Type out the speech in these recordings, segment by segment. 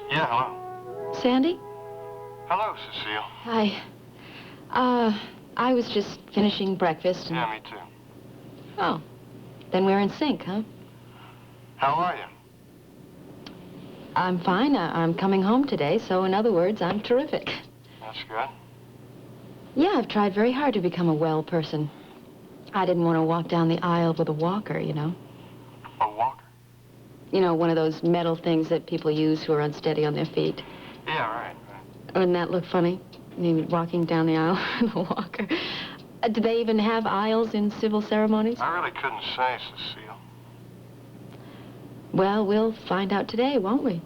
Yeah, hello. Sandy? Hello, Cecile. Hi. I was just finishing breakfast and... Yeah, me too. Oh. Then we're in sync, huh? How are you? I'm fine. I'm coming home today, so in other words, I'm terrific. That's good. Yeah, I've tried very hard to become a well person. I didn't want to walk down the aisle with a walker, you know. A walker? You know, one of those metal things that people use who are unsteady on their feet. Yeah, right. Wouldn't that look funny? I mean, walking down the aisle in a walker. Do they even have aisles in civil ceremonies? I really couldn't say, Cecile. Well, we'll find out today, won't we?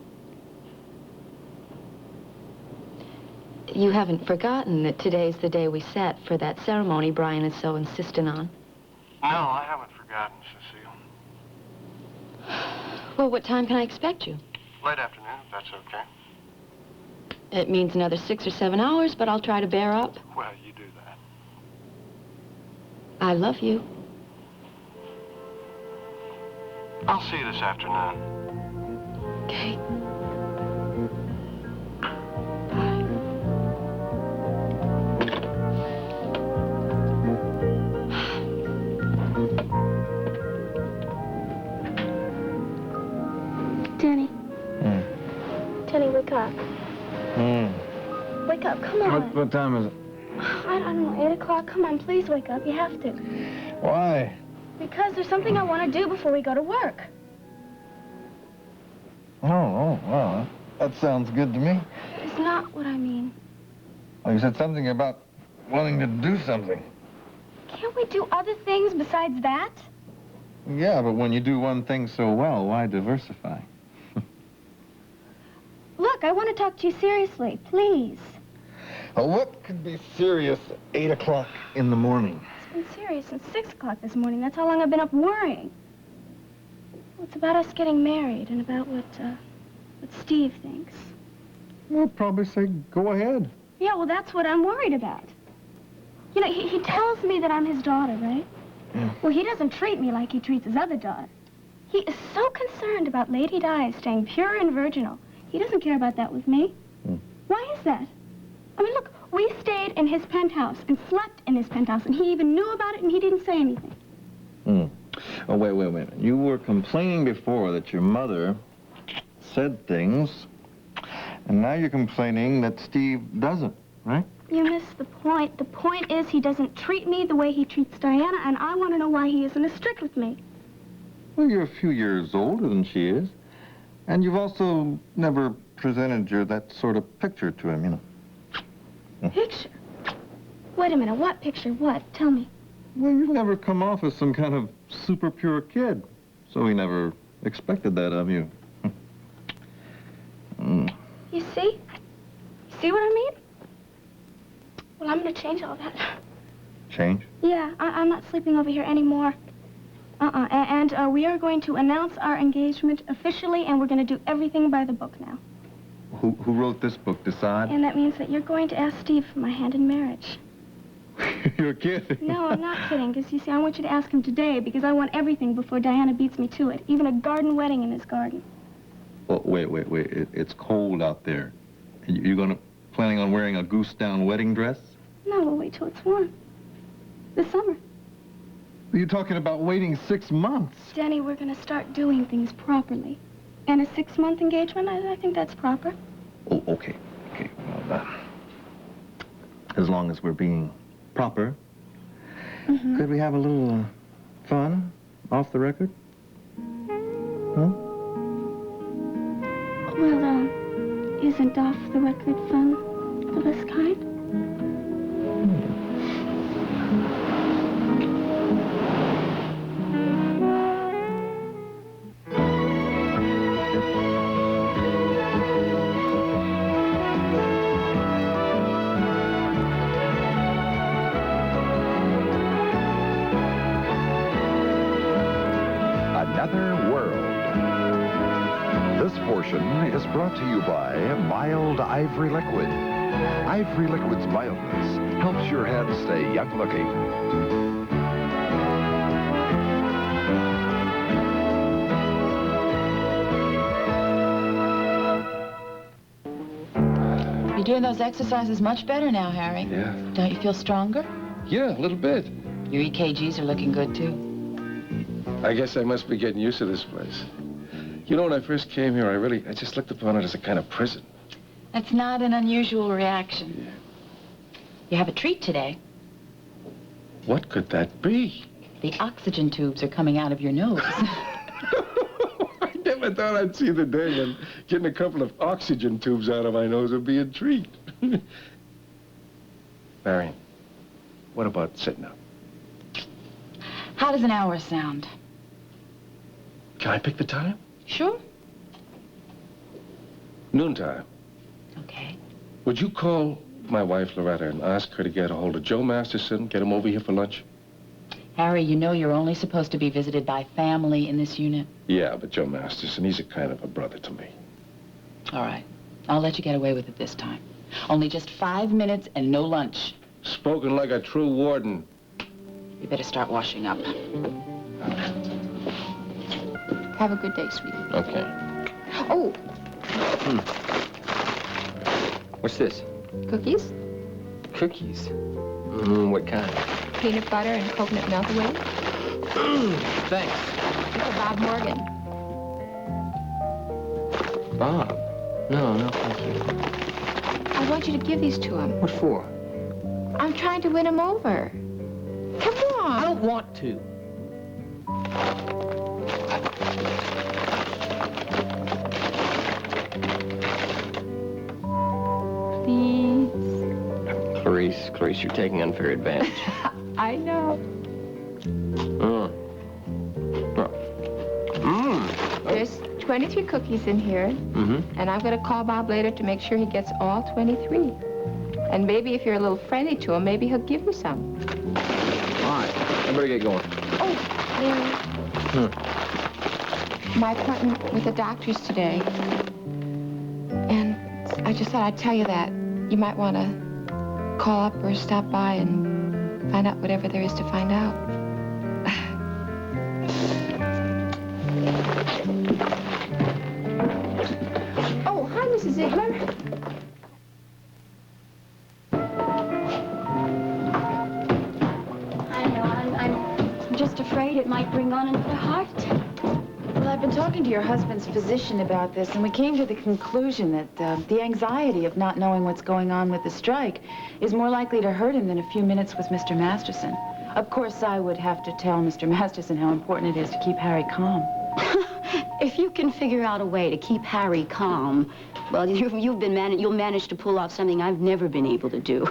You haven't forgotten that today's the day we set for that ceremony Brian is so insistent on. No, I haven't forgotten, Cecile. Well, what time can I expect you? Late afternoon, if that's okay. It means another 6 or 7 hours, but I'll try to bear up. Well, you do that. I love you. I'll see you this afternoon. Okay. Bye. Danny. Danny, wake up. Wake up, come on. What time is it? I don't know, 8 o'clock. Come on, please wake up. You have to. Why? Because there's something I want to do before we go to work. Oh, well, that sounds good to me. It's not what I mean. Well, you said something about wanting to do something. Can't we do other things besides that? Yeah, but when you do one thing so well, why diversify? Look, I want to talk to you seriously, please. Well, what could be serious at 8 o'clock in the morning? It's been serious since 6 o'clock this morning. That's how long I've been up worrying. Well, it's about us getting married and about what Steve thinks. I'll probably say go ahead. Yeah, well, that's what I'm worried about. You know, he tells me that I'm his daughter, right? Yeah. Well, he doesn't treat me like he treats his other daughter. He is so concerned about Lady Di staying pure and virginal. He doesn't care about that with me. Why is that? I mean, look, we stayed in his penthouse and slept in his penthouse, and he even knew about it, and he didn't say anything. Oh, wait. You were complaining before that your mother said things, and now you're complaining that Steve doesn't, right? You missed the point. The point is he doesn't treat me the way he treats Diana, and I want to know why he isn't as strict with me. Well, you're a few years older than she is, and you've also never presented her that sort of picture to him, you know. Picture? Wait a minute, what picture? What? Tell me. Well, you've never come off as some kind of super pure kid, so he never expected that of you. You see? See what I mean? Well, I'm going to change all that. Change? Yeah, I'm not sleeping over here anymore. And we are going to announce our engagement officially, and we're going to do everything by the book now. Who wrote this book? Decide? And that means that you're going to ask Steve for my hand in marriage. You're kidding. No, I'm not kidding, because, you see, I want you to ask him today, because I want everything before Diana beats me to it, even a garden wedding in his garden. Well, wait. It's cold out there. You're planning on wearing a goose-down wedding dress? No, we'll wait till it's warm. This summer. You're talking about waiting 6 months. Danny, we're going to start doing things properly. And a 6-month engagement, I think that's proper. Oh, okay. Well, as long as we're being proper, could we have a little fun off the record? Huh? Well, isn't off the record fun the best kind? Another world. This portion is brought to you by Mild Ivory Liquid. Ivory Liquid's mildness helps your head stay young looking. You're doing those exercises much better now, Harry. Yeah. Don't you feel stronger? Yeah, a little bit. Your EKGs are looking good, too. I guess I must be getting used to this place. You know, when I first came here, I just looked upon it as a kind of prison. That's not an unusual reaction. Yeah. You have a treat today. What could that be? The oxygen tubes are coming out of your nose. I never thought I'd see the day when getting a couple of oxygen tubes out of my nose would be a treat. Marion, what about sitting up? How does an hour sound? Can I pick the time? Sure. Noontime. Okay. Would you call my wife, Loretta, and ask her to get a hold of Joe Masterson, get him over here for lunch? Harry, you know you're only supposed to be visited by family in this unit. Yeah, but Joe Masterson, he's a kind of a brother to me. All right. I'll let you get away with it this time. Only just 5 minutes and no lunch. Spoken like a true warden. You better start washing up. Have a good day, sweetie. Okay. Oh, What's this? cookies, Cookies. What kind? peanut butter and coconut milk with. Thanks. For Bob Morgan. Bob? No, thank you. I want you to give these to him. What for? I'm trying to win him over. Come on. I don't want to. Please. Clarice, you're taking unfair advantage. I know. There's 23 cookies in here, and I'm going to call Bob later to make sure he gets all 23. And maybe if you're a little friendly to him, maybe he'll give you some. All right, I better get going. Oh, Larry. My appointment with the doctor's today. And I just thought I'd tell you that. You might want to call up or stop by and find out whatever there is to find out. Oh, hi, Mrs. Ziegler. I know, I'm just afraid it might bring on another heart attack. Well, I've been talking to your husband's physician about this, and we came to the conclusion that the anxiety of not knowing what's going on with the strike is more likely to hurt him than a few minutes with Mr. Masterson. Of course, I would have to tell Mr. Masterson how important it is to keep Harry calm. If you can figure out a way to keep Harry calm, well, you'll manage to pull off something I've never been able to do.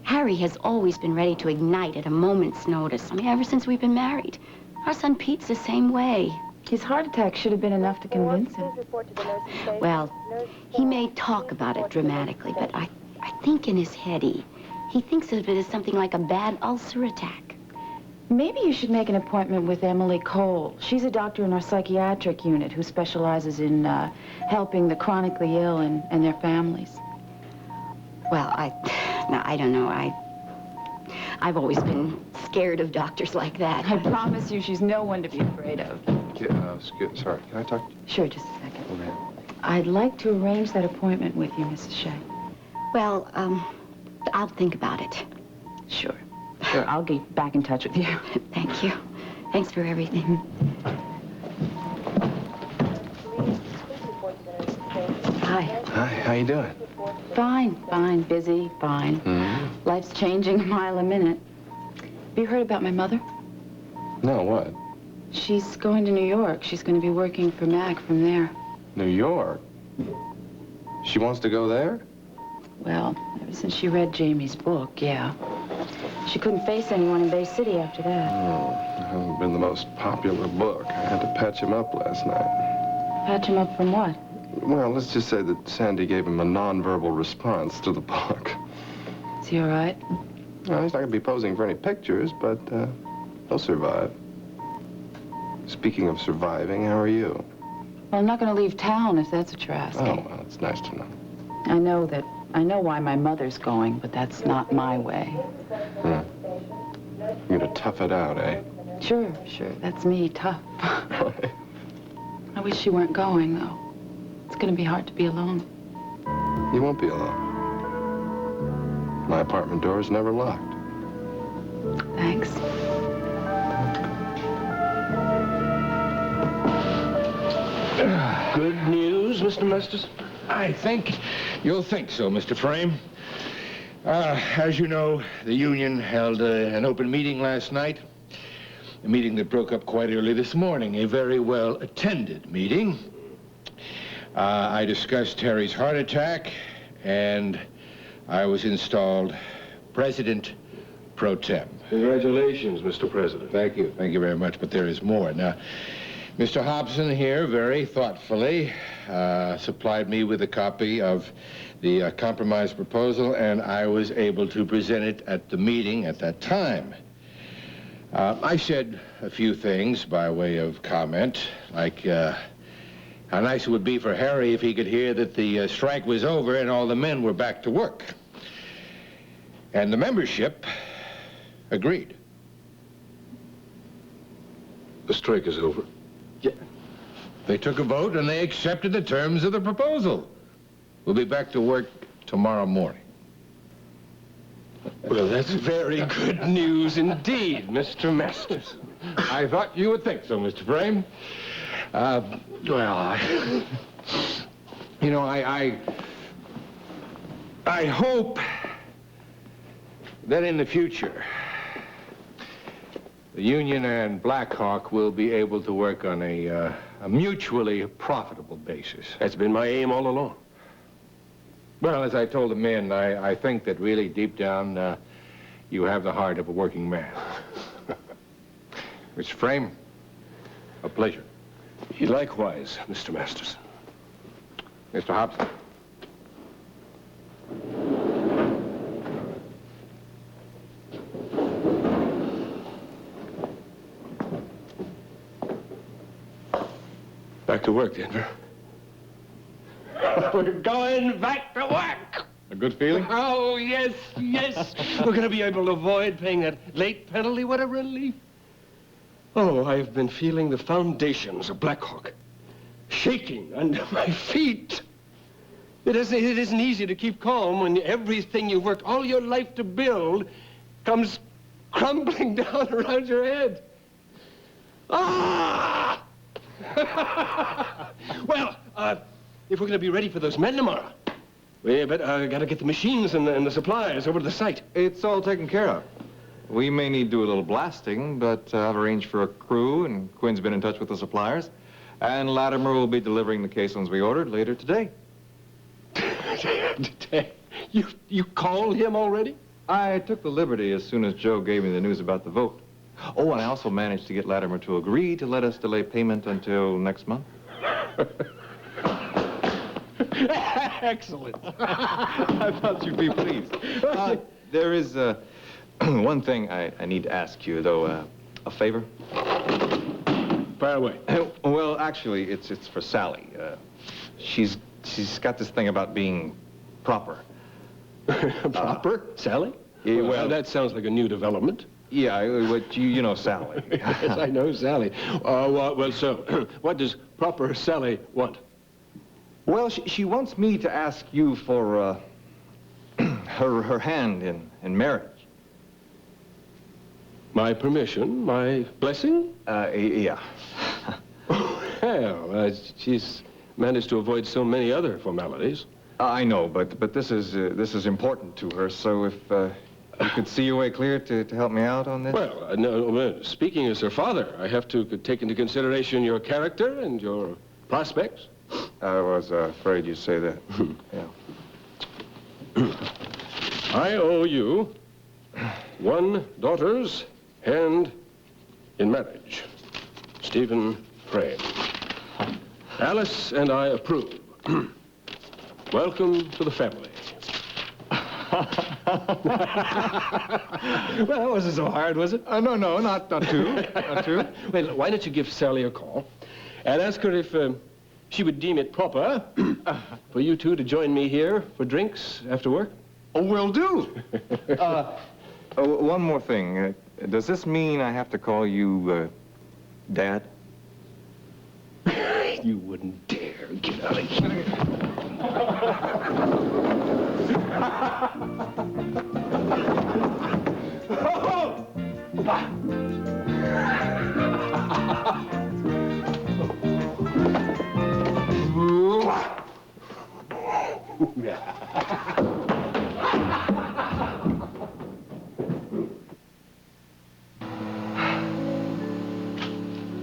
Harry has always been ready to ignite at a moment's notice. I mean, ever since we've been married. Our son Pete's the same way. His heart attack should have been enough to convince him. Well, he may talk about it dramatically, but I think in his head he thinks of it as something like a bad ulcer attack. Maybe you should make an appointment with Emily Cole. She's a doctor in our psychiatric unit who specializes in helping the chronically ill and their families. Well, I don't know. I've always been scared of doctors like that. I promise you she's no one to be afraid of. Sorry, can I talk? Sure, just a second. Okay. I'd like to arrange that appointment with you, Mrs. Shea. Well, I'll think about it. Sure. Sure, I'll get back in touch with you. Thank you. Thanks for everything. Hi. Hi, how you doing? Fine, busy, fine. Life's changing a mile a minute. Have you heard about my mother? No, what? She's going to New York. She's going to be working for Mac from there. New York? She wants to go there? Well, ever since she read Jamie's book, yeah. She couldn't face anyone in Bay City after that. Oh, it hasn't been the most popular book. I had to patch him up last night. Patch him up from what? Well, let's just say that Sandy gave him a nonverbal response to the book. Is he all right? Well, he's not going to be posing for any pictures, but he'll survive. Speaking of surviving, how are you? Well, I'm not going to leave town if that's what you're asking. Oh, well, it's nice to know. I know why my mother's going, but that's not my way. You're gonna tough it out, eh? Sure, that's me, tough. I wish you weren't going, though. It's going to be hard to be alone. You won't be alone. My apartment door is never locked. Thanks. Good news, Mr. Masterson? I think you'll think so, Mr. Frame. As you know, the union held an open meeting last night. A meeting that broke up quite early this morning. A very well-attended meeting. I discussed Harry's heart attack, and I was installed President Pro Tem. Congratulations, Mr. President. Thank you very much, but there is more. Now, Mr. Hobson here very thoughtfully supplied me with a copy of the compromise proposal, and I was able to present it at the meeting at that time. I said a few things by way of comment, like how nice it would be for Harry if he could hear that the strike was over and all the men were back to work. And the membership agreed. The strike is over. Yeah. They took a vote and they accepted the terms of the proposal. We'll be back to work tomorrow morning. Well, that's very good news indeed, Mr. Masterson. I thought you would think so, Mr. Frame. You know, I hope that in the future, the union and Black Hawk will be able to work on a mutually profitable basis. That's been my aim all along. Well, as I told the men, I think that really deep down, you have the heart of a working man. Mr. Frame, a pleasure. Likewise, Mr. Masterson. Mr. Hobson. Back to work, Denver. We're going back to work. A good feeling? Oh, yes. We're going to be able to avoid paying that late penalty. What a relief. Oh, I've been feeling the foundations of Black Hawk shaking under my feet. It isn't easy to keep calm when everything you've worked all your life to build comes crumbling down around your head. Ah! Well, if we're going to be ready for those men tomorrow, we better got to get the machines and the supplies over to the site. It's all taken care of. We may need to do a little blasting, but I've arranged for a crew, and Quinn's been in touch with the suppliers. And Latimer will be delivering the caissons we ordered later today. You called him already? I took the liberty as soon as Joe gave me the news about the vote. Oh, and I also managed to get Latimer to agree to let us delay payment until next month. Excellent. I thought you'd be pleased. There is one thing I need to ask you, though, a favor. Fire away. Well, actually, it's for Sally. She's got this thing about being proper. Proper? Sally? Yeah, well, that sounds like a new development. Yeah, you know Sally. Yes, I know Sally. Well, so, what does proper Sally want? Well, she wants me to ask you for her hand in marriage. My permission? My blessing? Yeah. Well, she's managed to avoid so many other formalities. I know, but this is important to her. So if you could see your way clear to help me out on this. Well, no, speaking as her father, I have to take into consideration your character and your prospects. I was afraid you'd say that. Yeah. I owe you one daughter's hand in marriage. Stephen Frame. Alice and I approve. Welcome to the family. Well, that wasn't so hard, was it? No, not too. Not too. Well, why don't you give Sally a call and ask her she would deem it proper for you two to join me here for drinks after work. Oh, will do. One more thing. Does this mean I have to call you, Dad? You wouldn't dare get out of here.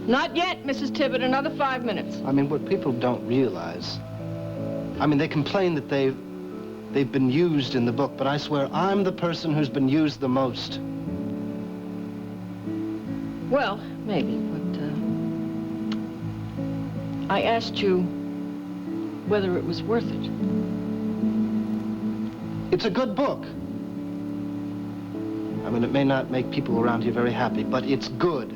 Not yet, Mrs. Tibbet. Another 5 minutes. I mean, what people don't realize, I mean, they complain that they've been used in the book, but I swear I'm the person who's been used the most. Well, maybe, but I asked you whether it was worth it. It's a good book. I mean, it may not make people around here very happy, but it's good.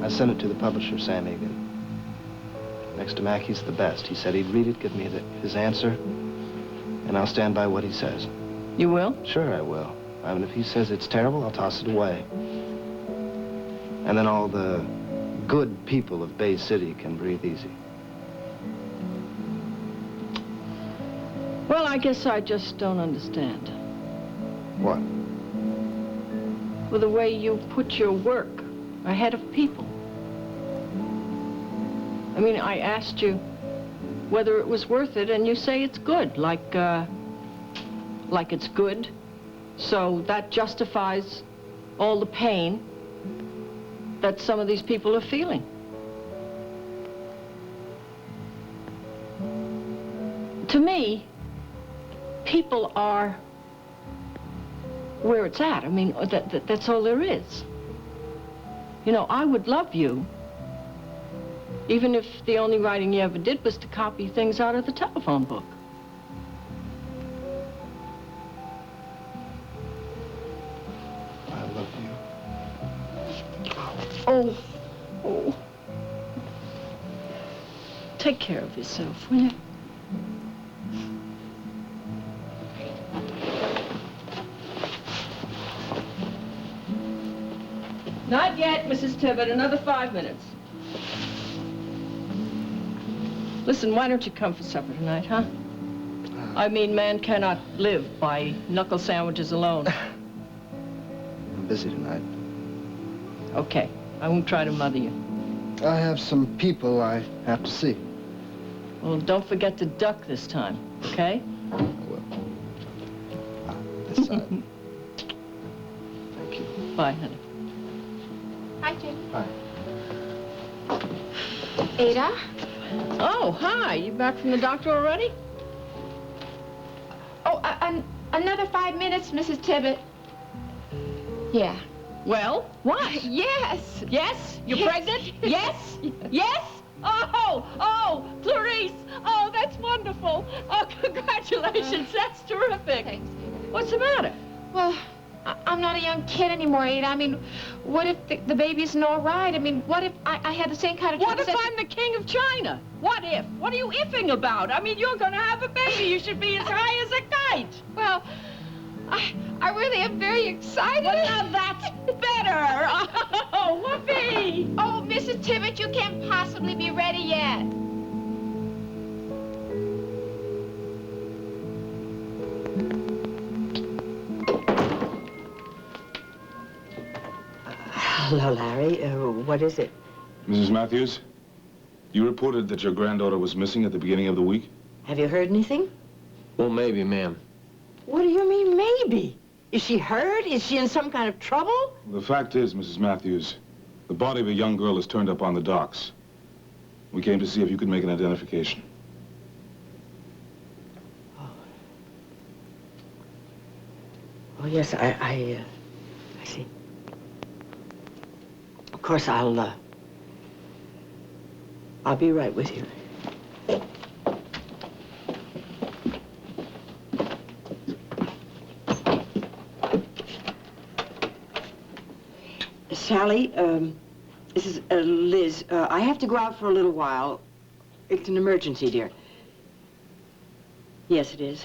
I sent it to the publisher, Sam Egan. Next to Mac, he's the best. He said he'd read it, give me his answer, and I'll stand by what he says. You will? Sure, I will. I mean, if he says it's terrible, I'll toss it away. And then all the good people of Bay City can breathe easy. Well, I guess I just don't understand. What? Well, the way you put your work ahead of people. I mean, I asked you whether it was worth it, and you say it's good, like it's good. So that justifies all the pain that some of these people are feeling. To me, people are where it's at. I mean, that's all there is. You know, I would love you, even if the only writing you ever did was to copy things out of the telephone book. I love you. Oh. Take care of yourself, will you? Not yet, Mrs. Tibbet. Another 5 minutes. Listen, why don't you come for supper tonight, huh? I mean, man cannot live by knuckle sandwiches alone. I'm busy tonight. Okay, I won't try to mother you. I have some people I have to see. Well, don't forget to duck this time, okay? I will. This side. Thank you. Bye, honey. Hi, Jenny. Hi. Ada? Oh, hi. You back from the doctor already? Oh, another 5 minutes, Mrs. Tibbet. Yeah. Well, what? Yes. Yes? You're Yes. pregnant? Yes? Yes? Oh, Clarice. Oh, that's wonderful. Oh, congratulations. That's terrific. Thanks. What's the matter? Well, I'm not a young kid anymore, Ada. I mean, what if the baby isn't all right? I mean, what if I had the same kind of What if troubles I'm the king of China? What if? What are you ifing about? I mean, you're going to have a baby. You should be as high as a kite. Well, I really am very excited. Well, now that's better. Oh, whoopee. Oh, Mrs. Tibbet, you can't possibly be ready yet. Hello, Larry. What is it? Mrs. Matthews, you reported that your granddaughter was missing at the beginning of the week? Have you heard anything? Well, maybe, ma'am. What do you mean, maybe? Is she hurt? Is she in some kind of trouble? The fact is, Mrs. Matthews, the body of a young girl is turned up on the docks. We came to see if you could make an identification. Oh, yes, I see. Of course, I'll be right with you. Sally, This is Liz. I have to go out for a little while. It's an emergency, dear. Yes, it is.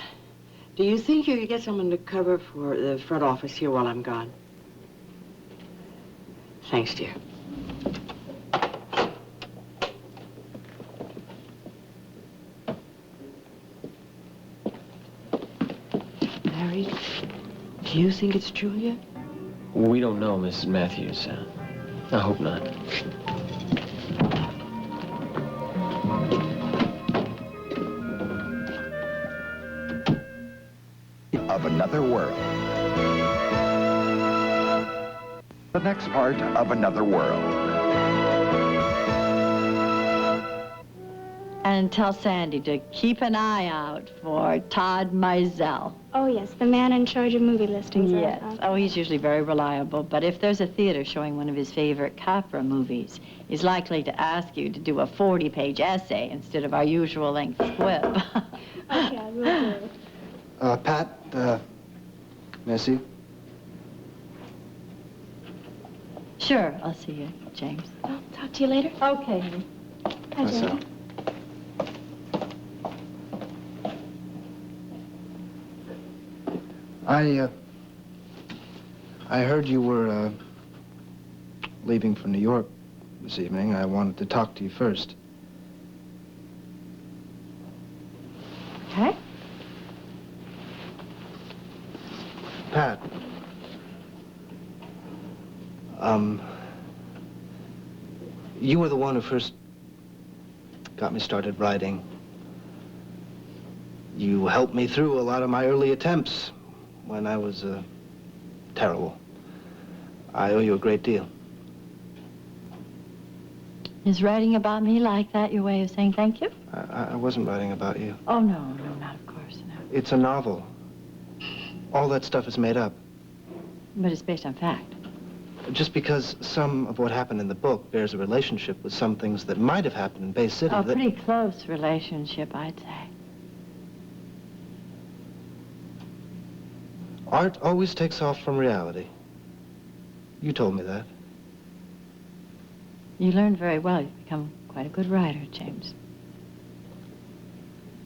Do you think you could get someone to cover for the front office here while I'm gone? Thanks, dear. Harry, do you think it's true yet? We don't know, Mrs. Matthews. I hope not. Of Another World. The next part of Another World. And tell Sandy to keep an eye out for Todd Mizell. Oh, yes, the man in charge of movie listings. Yes. Oh, he's usually very reliable, but if there's a theater showing one of his favorite Capra movies, he's likely to ask you to do a 40-page essay instead of our usual length squib. Okay, I will do. Pat, may I see you? Sure, I'll see you, James. I'll talk to you later. Okay. Bye, Jamie. I heard you were, leaving for New York this evening. I wanted to talk to you first. Okay. Pat. You were the one who first got me started writing. You helped me through a lot of my early attempts when I was, terrible. I owe you a great deal. Is writing about me like that your way of saying thank you? I wasn't writing about you. Oh, no, not of course, no. It's a novel. All that stuff is made up. But it's based on fact. Just because some of what happened in the book bears a relationship with some things that might have happened in Bay City. A pretty close relationship, I'd say. Art always takes off from reality. You told me that. You learned very well. You've become quite a good writer, James.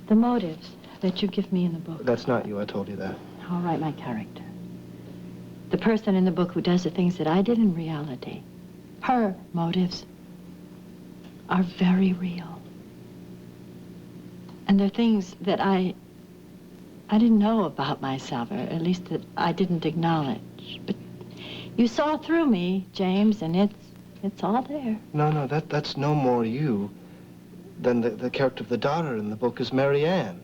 The motives that you give me in the book. That's not you, I told you that. I'll write my character. The person in the book who does the things that I did in reality. Her motives are very real. And they're things that I didn't know about myself, or at least that I didn't acknowledge. But you saw through me, James, and it's all there. No, that's no more you than the character of the daughter in the book is Mary Ann.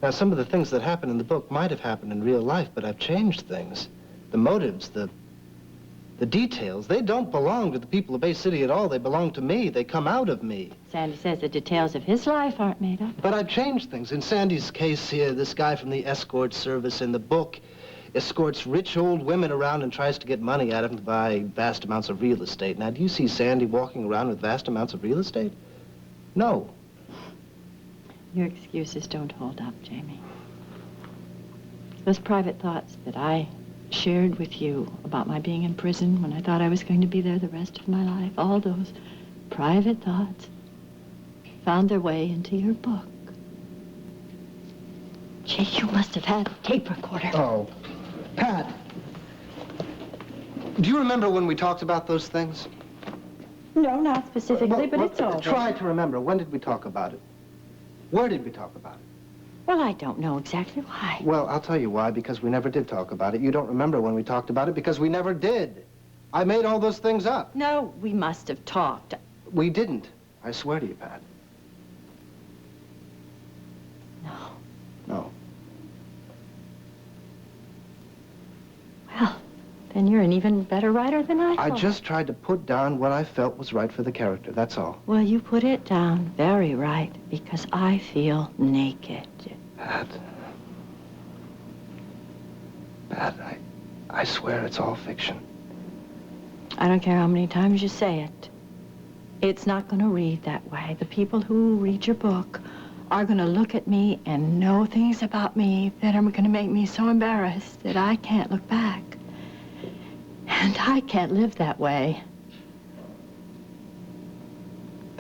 Now, some of the things that happen in the book might have happened in real life, but I've changed things. The motives, the details, they don't belong to the people of Bay City at all. They belong to me. They come out of me. Sandy says the details of his life aren't made up. But I've changed things. In Sandy's case here, this guy from the escort service in the book escorts rich old women around and tries to get money out of them to buy vast amounts of real estate. Now, do you see Sandy walking around with vast amounts of real estate? No. Your excuses don't hold up, Jamie. Those private thoughts that I shared with you about my being in prison when I thought I was going to be there the rest of my life, all those private thoughts found their way into your book. Gee, you must have had a tape recorder. Oh, Pat. Do you remember when we talked about those things? No, not specifically, but it's all Try to remember. When did we talk about it? Where did we talk about it? Well, I don't know exactly why. Well, I'll tell you why, because we never did talk about it. You don't remember when we talked about it because we never did. I made all those things up. No, we must have talked. We didn't. I swear to you, Pat. No. No. Well, then you're an even better writer than I thought. I just tried to put down what I felt was right for the character, that's all. Well, you put it down very right, because I feel naked. Pat, I swear it's all fiction. I don't care how many times you say it. It's not going to read that way. The people who read your book are going to look at me and know things about me that are going to make me so embarrassed that I can't look back. And I can't live that way.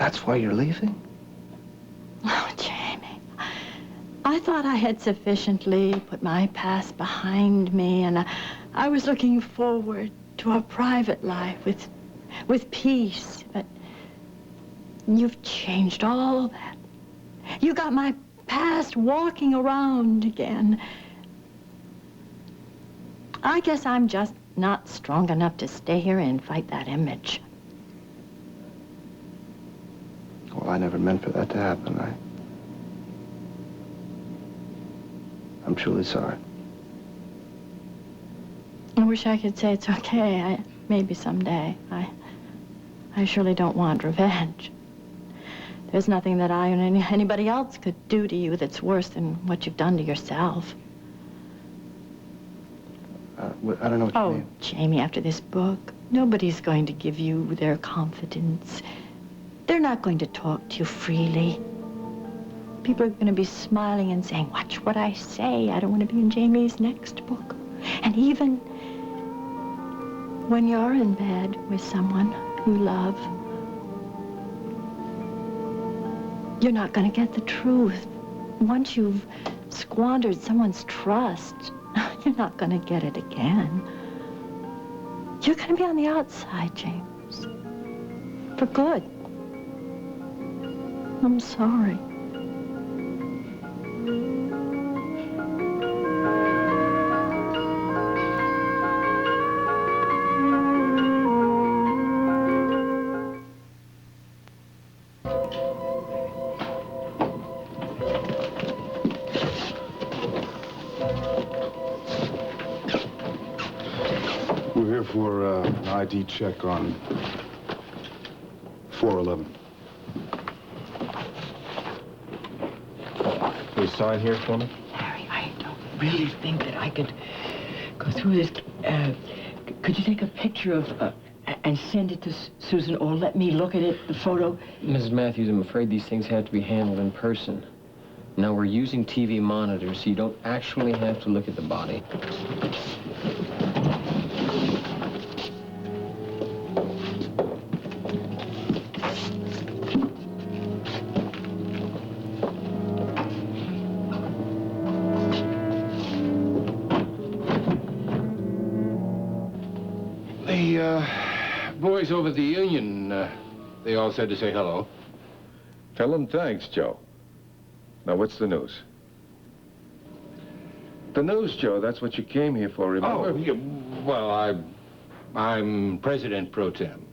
That's why you're leaving? Oh, Jamie. I thought I had sufficiently put my past behind me, and I was looking forward to a private life with peace, but you've changed all that. You got my past walking around again. I guess I'm just not strong enough to stay here and fight that image. Well, I never meant for that to happen. I'm truly sorry. I wish I could say it's okay. Maybe someday. I surely don't want revenge. There's nothing that I or anybody else could do to you that's worse than what you've done to yourself. I don't know what you mean. Oh, Jamie, after this book, nobody's going to give you their confidence. They're not going to talk to you freely. People are going to be smiling and saying, watch what I say. I don't want to be in Jamie's next book. And even when you're in bed with someone you love, you're not going to get the truth. Once you've squandered someone's trust, you're not going to get it again. You're going to be on the outside, James. For good. I'm sorry. We're here for an ID check on 411. Will you sign here for me? Harry, I don't really think that I could go through this. Could you take a picture of, and send it to Susan, or let me look at it, the photo? Mrs. Matthews, I'm afraid these things have to be handled in person. Now, we're using TV monitors, so you don't actually have to look at the body. The boys over at the union, they all said to say hello. Tell them thanks, Joe. Now, what's the news? The news, Joe, that's what you came here for, remember? Oh, yeah, well, I'm president pro tem.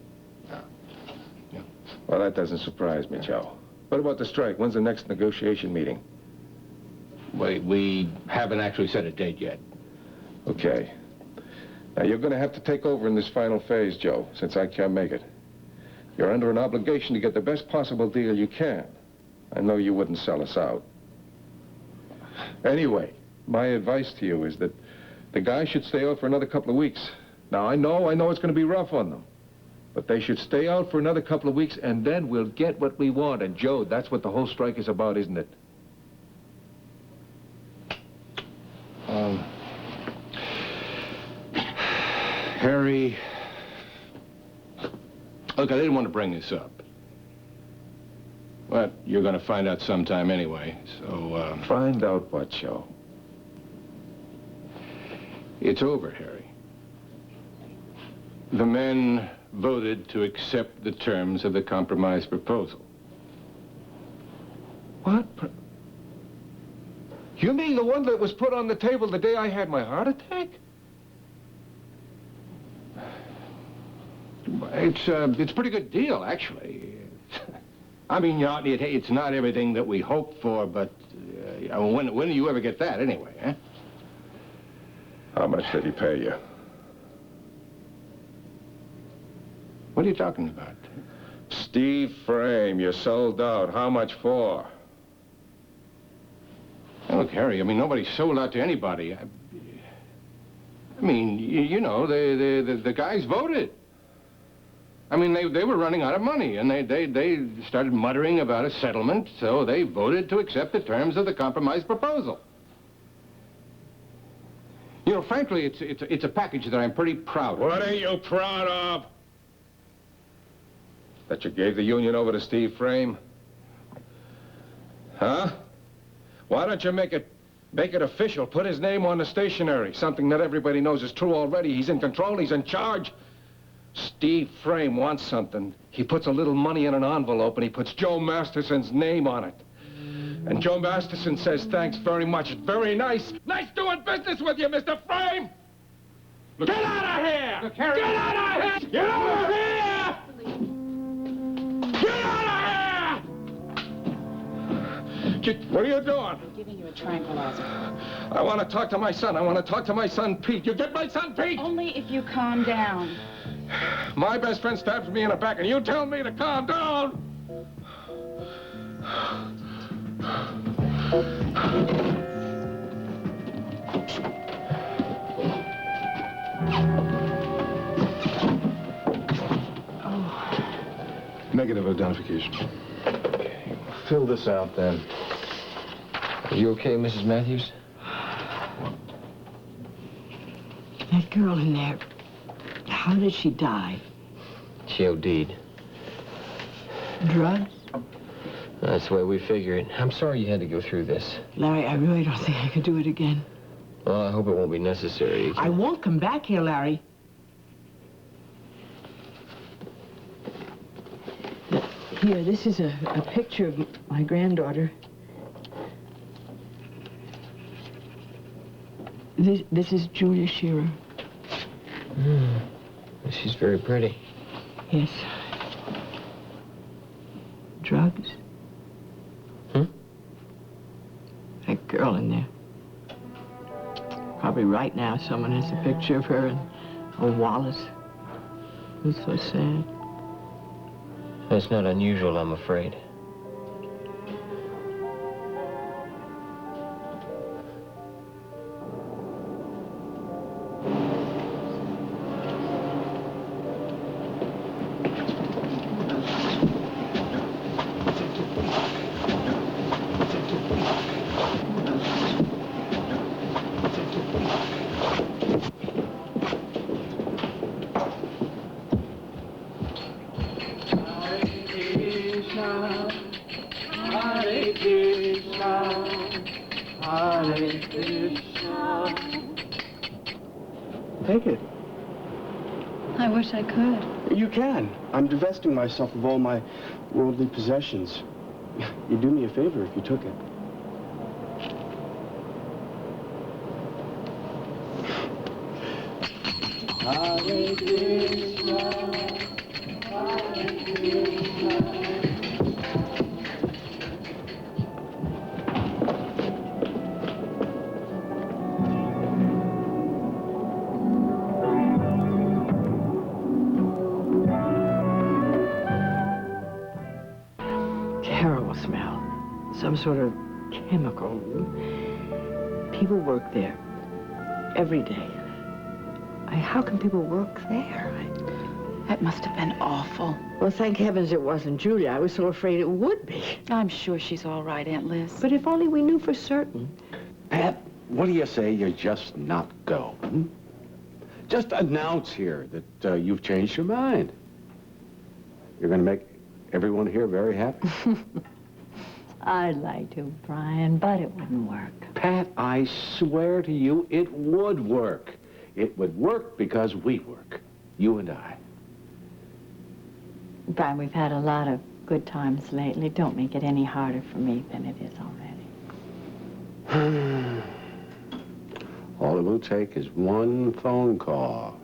Yeah. Well, that doesn't surprise me, Joe. What about the strike? When's the next negotiation meeting? We haven't actually set a date yet. Okay. Now, you're going to have to take over in this final phase, Joe, since I can't make it. You're under an obligation to get the best possible deal you can. I know you wouldn't sell us out. Anyway, my advice to you is that the guys should stay out for another couple of weeks. Now, I know it's going to be rough on them. But they should stay out for another couple of weeks, and then we'll get what we want. And, Joe, that's what the whole strike is about, isn't it? Harry, look, I didn't want to bring this up. But you're going to find out sometime anyway, so, Find out what, Joe? It's over, Harry. The men voted to accept the terms of the compromise proposal. What? You mean the one that was put on the table the day I had my heart attack? It's a pretty good deal, actually. I mean, it's not everything that we hoped for, but when do you ever get that, anyway, eh? How much did he pay you? What are you talking about? Steve Frame, you sold out. How much for? Look, Harry, I mean, nobody sold out to anybody. I mean, you know, the guys voted. I mean, they were running out of money, and they started muttering about a settlement, so they voted to accept the terms of the compromise proposal. You know, frankly, it's a package that I'm pretty proud of. What are you proud of? That you gave the union over to Steve Frame? Huh? Why don't you make it official? Put his name on the stationery. Something that everybody knows is true already. He's in control. He's in charge. Steve Frame wants something. He puts a little money in an envelope and he puts Joe Masterson's name on it. And Joe Masterson says, thanks very much. It's very nice. Nice doing business with you, Mr. Frame! Look, get out of here! Look, Harry. Get out of here! Get out of here! Get out of here! What are you doing? I'm giving you a tranquilizer. I want to talk to my son. I want to talk to my son, Pete. You get my son, Pete? Only if you calm down. My best friend stabs me in the back, and you tell me to calm down? Negative identification. Okay. Fill this out, then. Are you okay, Mrs. Matthews? That girl in there, how did she die? She OD'd. Drugs? That's the way we figure it. I'm sorry you had to go through this. Larry, I really don't think I can do it again. Well, I hope it won't be necessary. I won't come back here, Larry. Here, this is a picture of my granddaughter. This is Julia Shearer. She's very pretty. Yes. Drugs? That girl in there. Probably right now someone has a picture of her and a wallet. It's so sad. That's not unusual, I'm afraid. Take it. I wish I could. You can. I'm divesting myself of all my worldly possessions. You'd do me a favor if you took it. Hare Krishna, Hare Krishna. Terrible smell. Some sort of chemical. People work there every day. How can people work there? That must have been awful. Well, thank heavens it wasn't Julia. I was so afraid it would be. I'm sure she's all right, Aunt Liz. But if only we knew for certain. Pat, what do you say you just not go? Just announce here that you've changed your mind. You're going to make everyone here very happy. I'd like to, Brian, but it wouldn't work. Pat, I swear to you, it would work. It would work because we work, you and I. Brian, we've had a lot of good times lately. Don't make it any harder for me than it is already. All it will take is one phone call.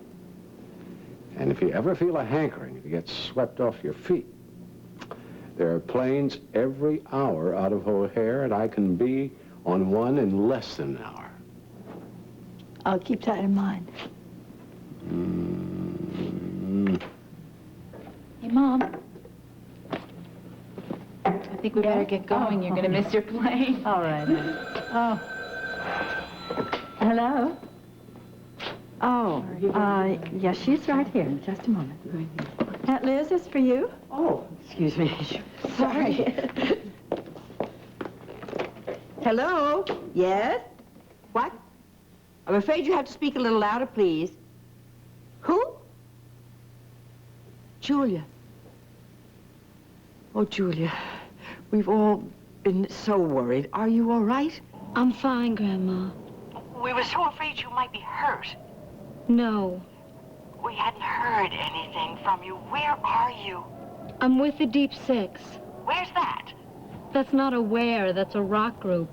And if you ever feel a hankering to get swept off your feet, there are planes every hour out of O'Hare, and I can be on one in less than an hour. I'll keep that in mind. Hey, Mom. I think we better get going. You're going to miss your plane. All right. Oh. Hello? Oh, yes, she's right here. Just a moment. Aunt Liz, is for you. Oh, excuse me. Sorry. Hello? Yes? What? I'm afraid you have to speak a little louder, please. Who? Julia. Oh, Julia, we've all been so worried. Are you all right? I'm fine, Grandma. We were so afraid you might be hurt. No. We hadn't heard anything from you. Where are you? I'm with the Deep Six. Where's that? That's not a where, that's a rock group.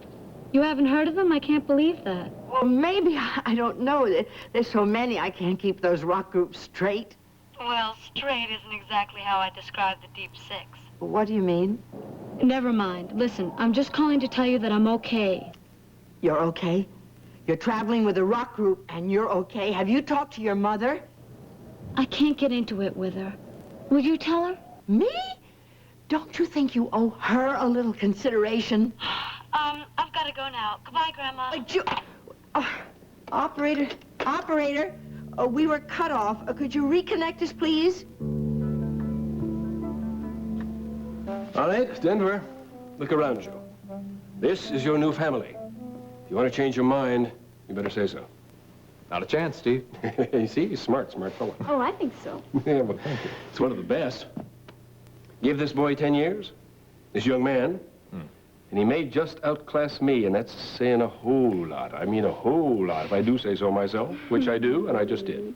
You haven't heard of them? I can't believe that. Well, maybe. I don't know. There's so many, I can't keep those rock groups straight. Well, straight isn't exactly how I describe the Deep Six. What do you mean? Never mind. Listen, I'm just calling to tell you that I'm okay. You're okay? You're traveling with a rock group and you're okay? Have you talked to your mother? I can't get into it with her. Will you tell her? Me? Don't you think you owe her a little consideration? I've got to go now. Goodbye, Grandma. Operator, we were cut off. Could you reconnect us, please? All right, Denver, look around you. This is your new family. If you want to change your mind, you better say so. Not a chance, Steve. You see, he's smart fellow. Oh, I think so. Yeah, well, it's one of the best. Give this boy 10 years, this young man, and he may just outclass me, and that's saying a whole lot. I mean a whole lot, if I do say so myself, which I do, and I just did.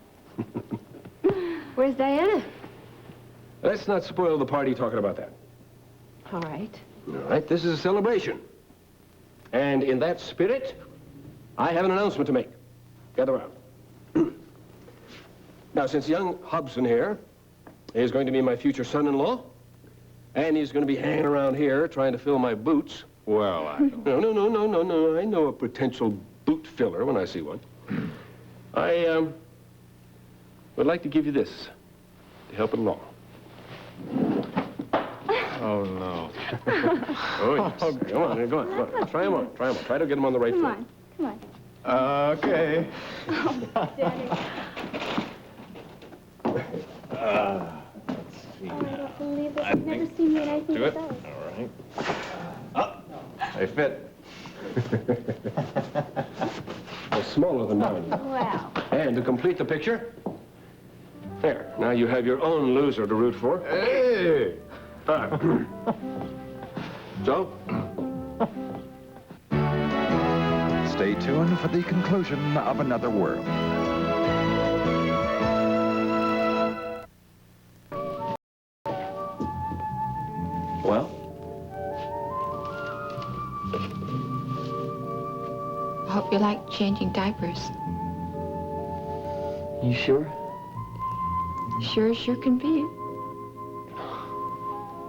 Where's Diana? Let's not spoil the party talking about that. All right. All right, this is a celebration. And in that spirit, I have an announcement to make. Gather around. Now, since young Hobson here is going to be my future son-in-law, and he's going to be hanging around here trying to fill my boots. Well, I don't... No. I know a potential boot filler when I see one. I would like to give you this to help it along. Oh, no. Oh, yes. Come on. Try them on. Try to get them on the right foot. Come on. Okay. Oh, Daddy. Let's see. Oh, I don't believe it. I've never seen you in anything Do it. like this. All right. Oh, they fit. They're smaller than mine. Wow. And to complete the picture, there. Now you have your own loser to root for. Hey! So? Stay tuned for the conclusion of Another World. Well? I hope you like changing diapers. You sure? Sure can be.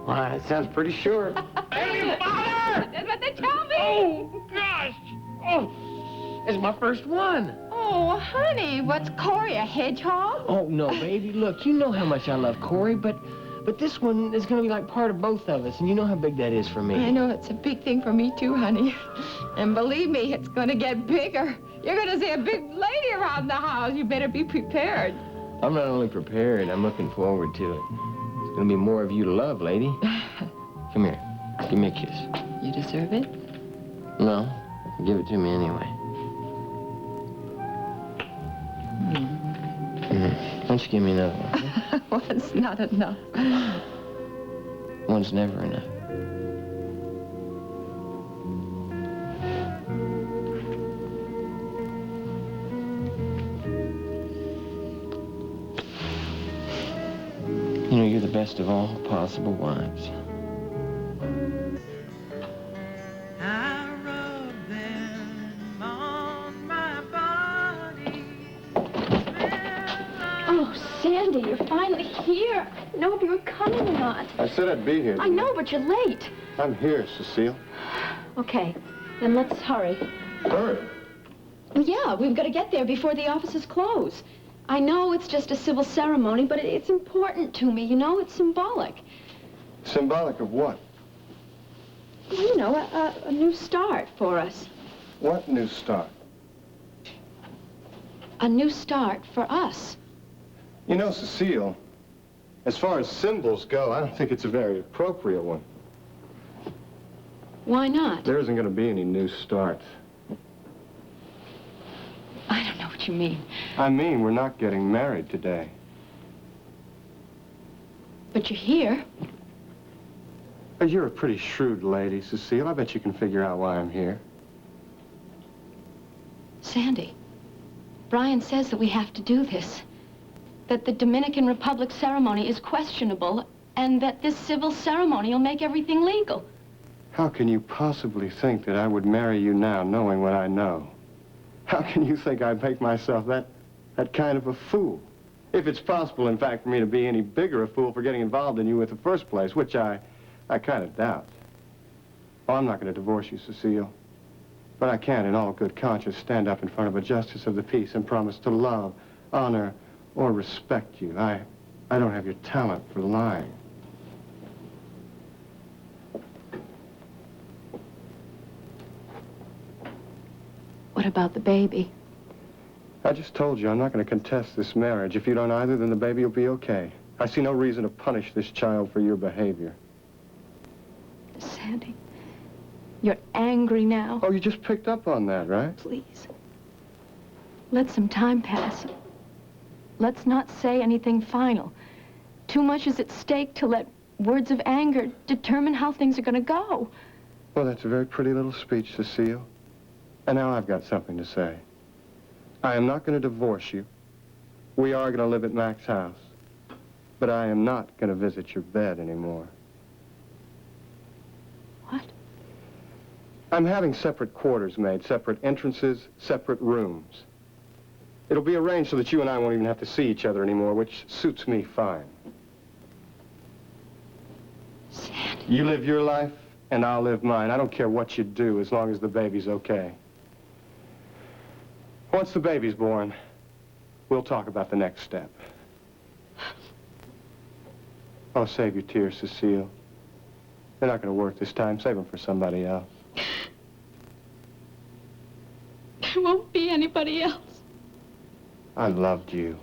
Why, that sounds pretty sure. That's what they tell me. Oh, gosh. Oh, it's my first one. Oh, honey, what's Corey, a hedgehog? Oh, no, baby. Look, you know how much I love Corey, but this one is going to be like part of both of us, and you know how big that is for me. I know it's a big thing for me, too, honey. And believe me, it's going to get bigger. You're going to see a big lady around the house. You better be prepared. I'm not only prepared, I'm looking forward to it. There's going to be more of you to love, lady. Come here. Give me a kiss. You deserve it? No. Give it to me anyway. Why don't you give me another one? One's not enough. One's never enough. You know, you're the best of all possible wives. Oh, Sandy, you're finally here. I didn't know if you were coming or not. I said I'd be here. I know, but you're late. I'm here, Cecile. Okay, then let's hurry. Hurry. Well, yeah, we've got to get there before the offices close. I know it's just a civil ceremony, but it's important to me, you know? It's symbolic. Symbolic of what? Well, you know, a new start for us. What new start? A new start for us. You know, Cecile, as far as symbols go, I don't think it's a very appropriate one. Why not? There isn't going to be any new start. I don't know what you mean. I mean, we're not getting married today. But you're here. You're a pretty shrewd lady, Cecile. I bet you can figure out why I'm here. Sandy, Brian says that we have to do this. That the Dominican Republic ceremony is questionable, and that this civil ceremony will make everything legal. How can you possibly think that I would marry you now, knowing what I know? How can you think I'd make myself that kind of a fool? If it's possible, in fact, for me to be any bigger a fool for getting involved in you in the first place, which I kind of doubt. Oh, I'm not going to divorce you, Cecile. But I can't, in all good conscience, stand up in front of a justice of the peace and promise to love, honor, or respect you. I don't have your talent for lying. What about the baby? I just told you I'm not going to contest this marriage. If you don't either, then the baby will be okay. I see no reason to punish this child for your behavior. Sandy, you're angry now. Oh, you just picked up on that, right? Please. Let some time pass. Let's not say anything final. Too much is at stake to let words of anger determine how things are going to go. Well, that's a very pretty little speech, Cecile. And now I've got something to say. I am not going to divorce you. We are going to live at Mac's house. But I am not going to visit your bed anymore. What? I'm having separate quarters made, separate entrances, separate rooms. It'll be arranged so that you and I won't even have to see each other anymore, which suits me fine. Sandy. You live your life, and I'll live mine. I don't care what you do, as long as the baby's okay. Once the baby's born, we'll talk about the next step. Oh, save your tears, Cecile. They're not going to work this time. Save them for somebody else. There won't be anybody else. I loved you.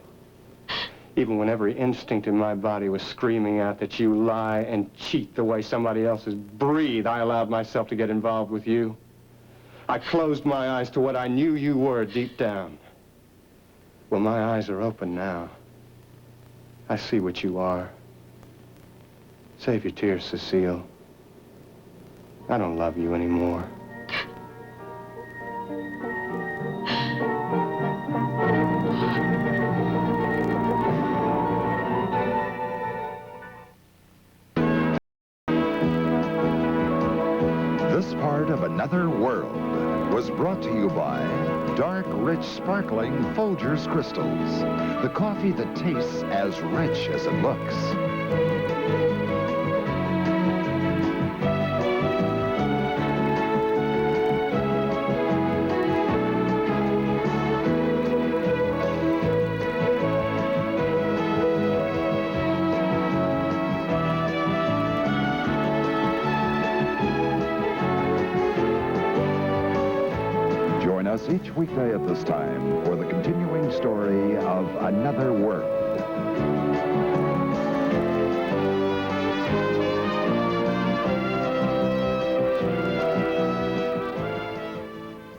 Even when every instinct in my body was screaming out that you lie and cheat the way somebody else's breathe, I allowed myself to get involved with you. I closed my eyes to what I knew you were deep down. Well, my eyes are open now. I see what you are. Save your tears, Cecile. I don't love you anymore. This part of Another World was brought to you by dark, rich, sparkling Folgers crystals. The coffee that tastes as rich as it looks. Join us each weekday at this time for the continuing story of Another World.